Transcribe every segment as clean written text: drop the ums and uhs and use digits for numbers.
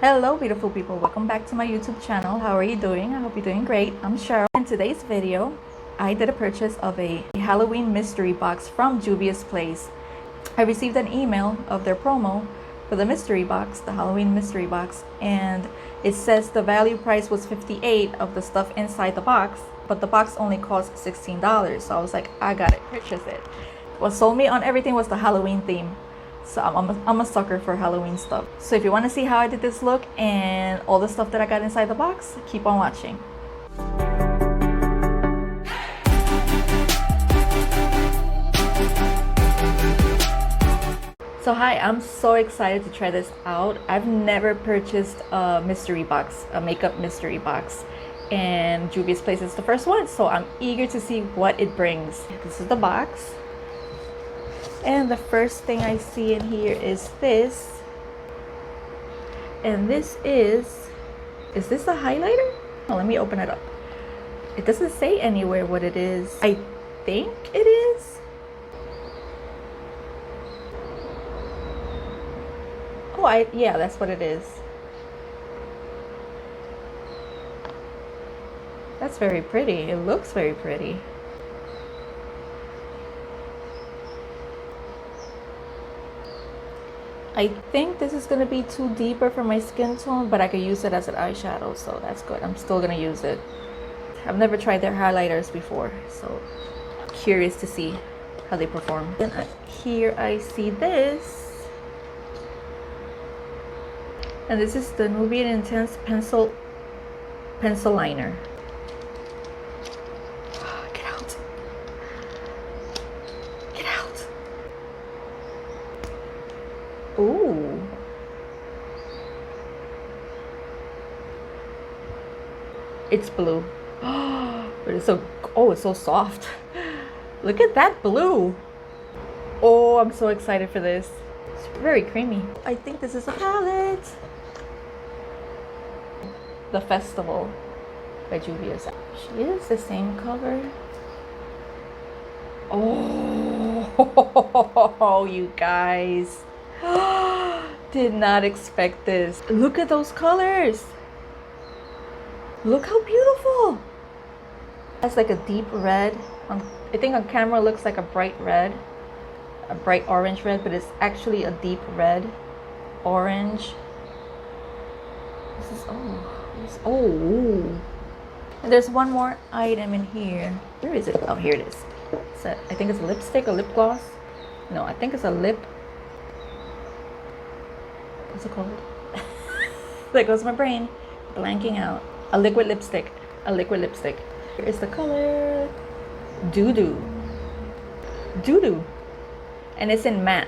Hello beautiful people, welcome back to my YouTube channel. How are you doing? I hope you're doing great. I'm Cheryl. In today's video, I did a purchase of a Halloween mystery box from Juvias place. I received an email of their promo for the mystery box, the Halloween mystery box, and it says the value price was $58 of the stuff inside the box, but the box only cost $16. So I was like, I gotta purchase it. What sold me on everything was the Halloween theme. So I'm a sucker for Halloween stuff. So if you want to see how I did this look and all the stuff that I got inside the box, keep on watching. So hi, I'm so excited to try this out. I've never purchased a mystery box, a makeup mystery box, and Juvia's place is the first one. So I'm eager to see what it brings. This is the box. And the first thing I see in here is this. And this is this a highlighter? Oh, let me open it up. It doesn't say anywhere what it is. I think it is. Oh, yeah, that's what it is. That's very pretty. It looks very pretty. I think this is going to be too deeper for my skin tone, but I could use it as an eyeshadow, so that's good. I'm still going to use it. I've never tried their highlighters before, so I'm curious to see how they perform. Then here I see this. And this is the Nubian Intense Pencil Liner. Get out. Get out. Ooh. It's blue. But it's it's so soft. Look at that blue. Oh, I'm so excited for this. It's very creamy. I think this is a palette. The Festival by Juvias. She is the same color. Oh, you guys. Did not expect this. Look at those colors. Look how beautiful. That's like a deep red. I think on camera it looks like a bright red, a bright orange red, but it's actually a deep red, orange. This is oh. And there's one more item in here. Where is it? Oh, here it is. So I think it's a lipstick, a lip gloss. No, I think it's a lip. What's it called? There goes my brain blanking out. A liquid lipstick. Here is the color Doo Doo. And it's in matte.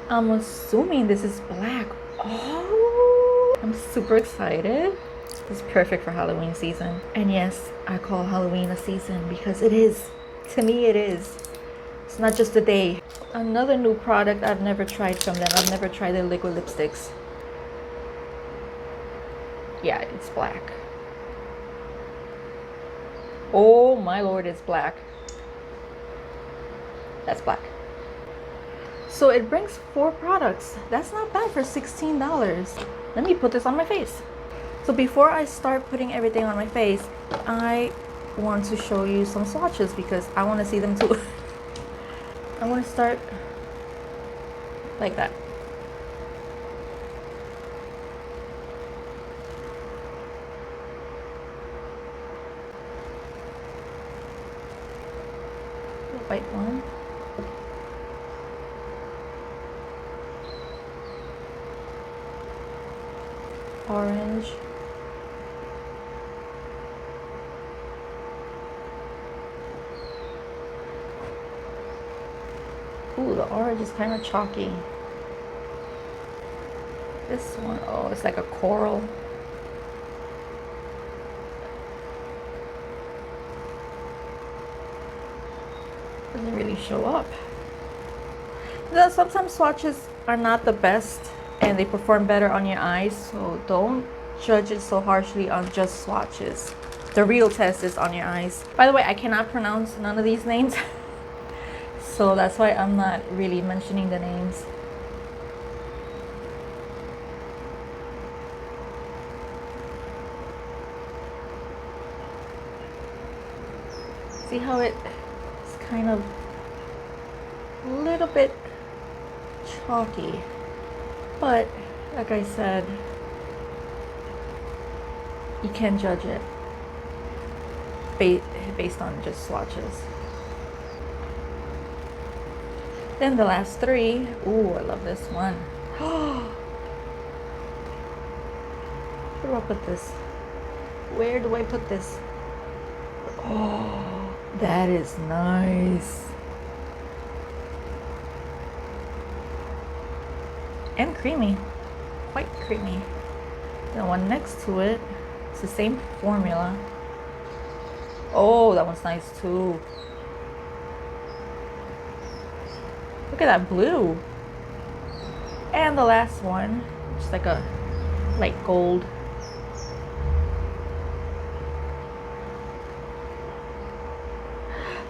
I'm assuming this is black. Oh, I'm super excited. It's perfect for Halloween season. And yes, I call Halloween a season because it is. To me, it is. It's not just a day. Another new product I've never tried from them. I've never tried their liquid lipsticks. Yeah, it's black. Oh my lord, it's black. That's black. So it brings 4 products. That's not bad for $16. Let me put this on my face. So before I start putting everything on my face, I want to show you some swatches because I want to see them too. I want to start like that. The white one. Orange. Ooh, the orange is kind of chalky. This one, oh, it's like a coral. Doesn't really show up. Now, sometimes swatches are not the best and they perform better on your eyes, so don't judge it so harshly on just swatches. The real test is on your eyes. By the way, I cannot pronounce none of these names. So that's why I'm not really mentioning the names. See how it's kind of a little bit chalky, but like I said, you can judge it based on just swatches. Then the last three. Ooh, I love this one. Where do I put this? Where do I put this? Oh, that is nice. And creamy. Quite creamy. The one next to it, it's the same formula. Oh, that one's nice too. Look at that blue. And the last one, just like a light gold.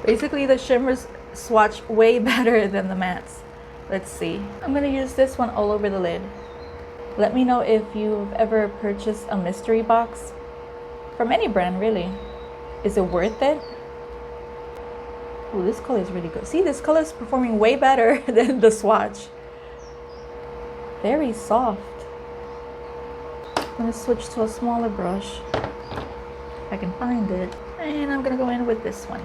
Basically, the shimmers swatch way better than the mattes. Let's see. I'm gonna use this one all over the lid. Let me know if you've ever purchased a mystery box from any brand, really. Is it worth it? Oh, this color is really good. See, this color is performing way better than the swatch. Very soft. I'm gonna switch to a smaller brush if I can find it. And I'm gonna go in with this one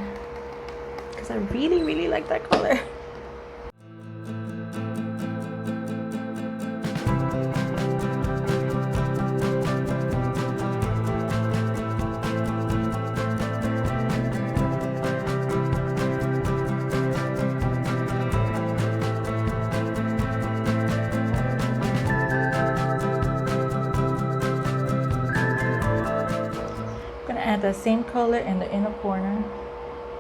because I really, really like that color. Add that same color in the inner corner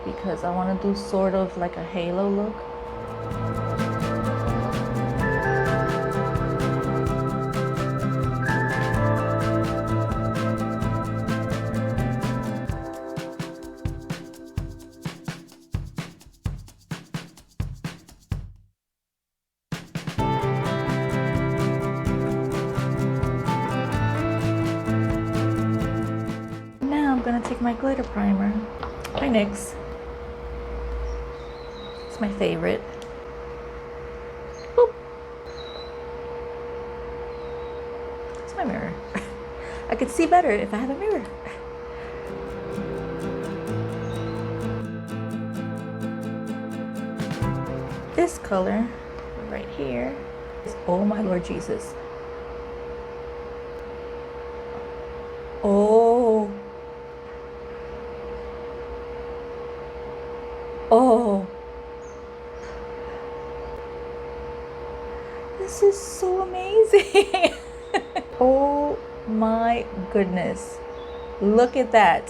because I want to do sort of like a halo look. I'm gonna take my glitter primer by NYX. It's my favorite. Boop. It's my mirror. I could see better if I had a mirror. This color right here is, oh my Lord Jesus. Oh. Oh, this is so amazing. Oh my goodness. Look at that.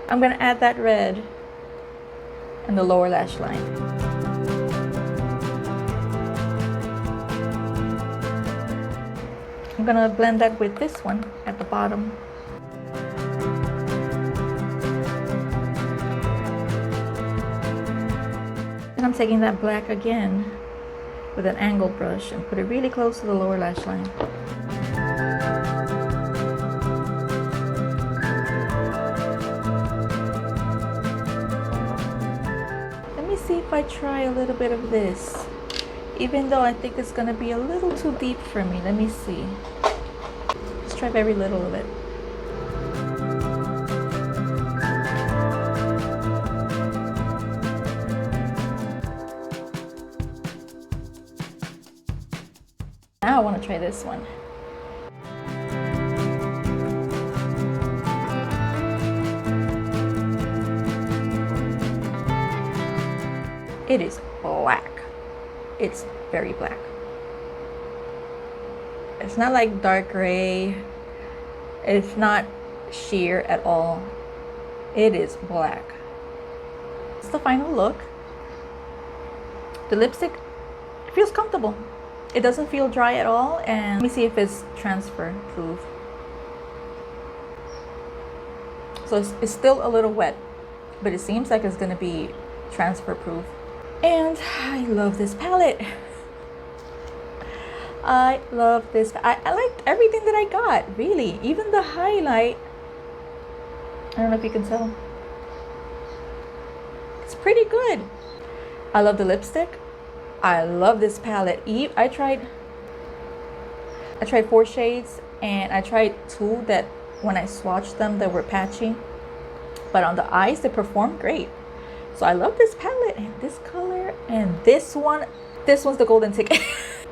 I'm going to add that red in the lower lash line. I'm going to blend that with this one at the bottom. I'm taking that black again with an angled brush and put it really close to the lower lash line. Let me see if I try a little bit of this, even though I think it's going to be a little too deep for me. Let me see. Let's try very little of it. Now I want to try this one. It is black. It's very black. It's not like dark gray. It's not sheer at all. It is black. It's the final look. The lipstick feels comfortable. It doesn't feel dry at all, and let me see if it's transfer proof. So it's still a little wet, but it seems like it's gonna be transfer proof. And I love this palette. I love this. I liked everything that I got, really. Even the highlight. I don't know if you can tell. pretty good. I love the lipstick. I love this palette. I tried 4 shades, and I tried 2 that when I swatched them that were patchy, but on the eyes they performed great. So I love this palette and this color, and this one's the golden ticket.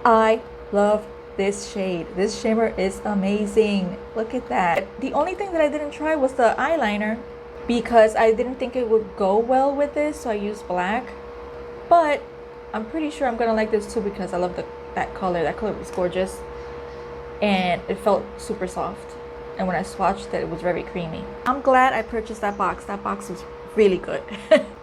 I love this shade. This shimmer is amazing. Look at that. The only thing that I didn't try was the eyeliner because I didn't think it would go well with this, so I used black. But I'm pretty sure I'm gonna like this too because I love that color. That color was gorgeous, and it felt super soft. And when I swatched it, it was very creamy. I'm glad I purchased that box. That box was really good.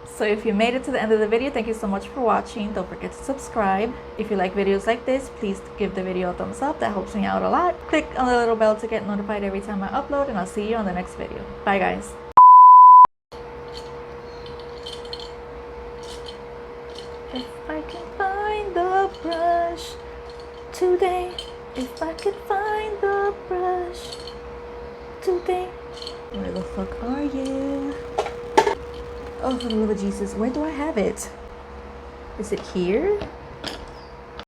So if you made it to the end of the video, thank you so much for watching. Don't forget to subscribe. If you like videos like this, please give the video a thumbs up. That helps me out a lot. Click on the little bell to get notified every time I upload, and I'll see you on the next video. Bye guys. If I can find the brush today, if I can find the brush today, where the fuck are you? Oh, for the love of Jesus, where do I have it? Is it here?